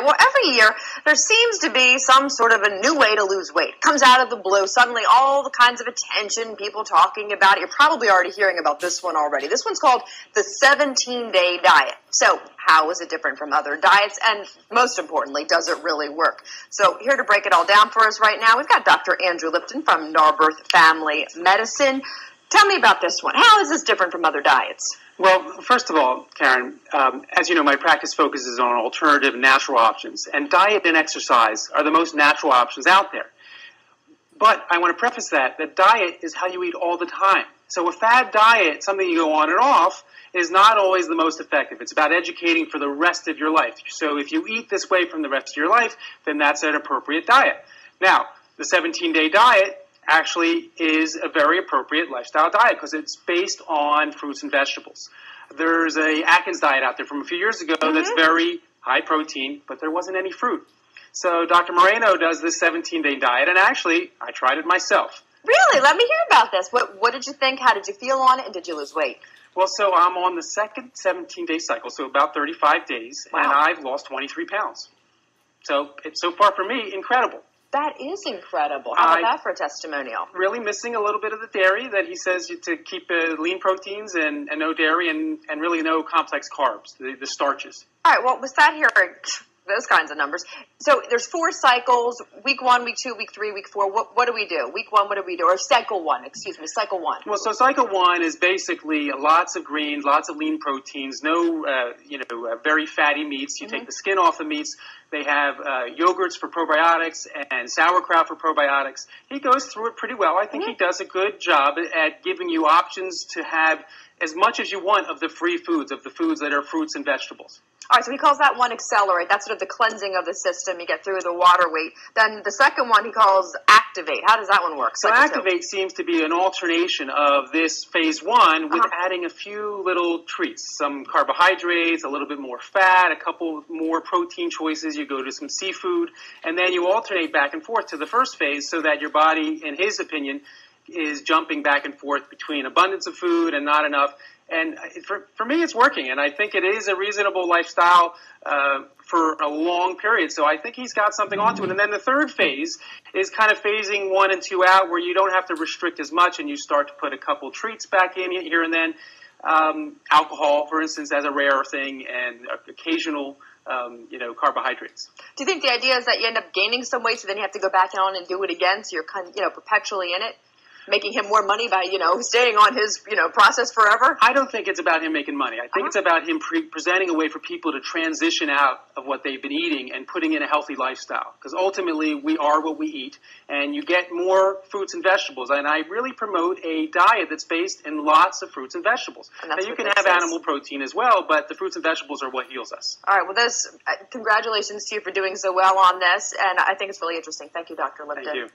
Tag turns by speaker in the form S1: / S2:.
S1: right, well, every year there seems to be some sort of a new way to lose weight. It comes out of the blue, suddenly all the kinds of attention, people talking about it. You're probably already hearing about this one already. This one's called the 17-day diet. So how is it different from other diets? And most importantly, does it really work? So here to break it all down for us right now, we've got Dr. Andrew Lipton from Narberth Family Medicine. Tell me about this one. How is this different from other diets?
S2: Well, first of all, Karen, as you know, my practice focuses on alternative natural options, and diet and exercise are the most natural options out there. But I want to preface that diet is how you eat all the time. So a fad diet, something you go on and off, is not always the most effective. It's about educating for the rest of your life. So if you eat this way from the rest of your life, then that's an appropriate diet. Now, the 17-day diet actually is a very appropriate lifestyle diet because it's based on fruits and vegetables. There's a Atkins diet out there from a few years ago that's very high protein, but there wasn't any fruit. So Dr. Moreno does this 17-day diet, and actually, I tried it myself.
S1: Really? Let me hear about this. What did you think? How did you feel on it? And did you lose weight?
S2: Well, so I'm on the second 17-day cycle, so about 35 days, and I've lost 23 pounds. So it's so far for me, incredible.
S1: That is incredible. How about that for a testimonial?
S2: Really missing a little bit of the dairy that he says to keep lean proteins and no dairy and really no complex carbs, the starches.
S1: All right, well, with that here, those kinds of numbers. So there's 4 cycles, week 1, week 2, week 3, week 4. What do we do? Week 1, what do we do? Or cycle 1, cycle 1.
S2: Well, so cycle 1 is basically lots of greens, lots of lean proteins, no, very fatty meats. You take the skin off the meats. They have yogurts for probiotics and sauerkraut for probiotics. He goes through it pretty well. I think he does a good job at giving you options to have as much as you want of the free foods, of the foods that are fruits and vegetables.
S1: All right, so he calls that one accelerate. That's sort of the cleansing of the system. You get through the water weight. Then the second one he calls activate. How does that one work?
S2: So activate seems to be an alternation of this phase 1 with adding a few little treats, some carbohydrates, a little bit more fat, a couple more protein choices. You go to some seafood, and then you alternate back and forth to the first phase so that your body, in his opinion, is jumping back and forth between abundance of food and not enough. And for me, it's working, and I think it is a reasonable lifestyle for a long period. So I think he's got something onto it. And then the third phase is kind of phasing 1 and 2 out, where you don't have to restrict as much, and you start to put a couple treats back in here and then. Alcohol, for instance, as a rare thing, and occasional carbohydrates.
S1: Do you think the idea is that you end up gaining some weight, so then you have to go back on and do it again, so you're perpetually in it? Making him more money by, staying on his, process forever?
S2: I don't think it's about him making money. I think it's about him presenting a way for people to transition out of what they've been eating and putting in a healthy lifestyle. Because ultimately, we are what we eat, and you get more fruits and vegetables. And I really promote a diet that's based in lots of fruits and vegetables. Now, you can have animal protein as well, but the fruits and vegetables are what heals us.
S1: All right. Well, congratulations to you for doing so well on this, and I think it's really interesting. Thank you, Dr. Lipton.
S2: Thank you.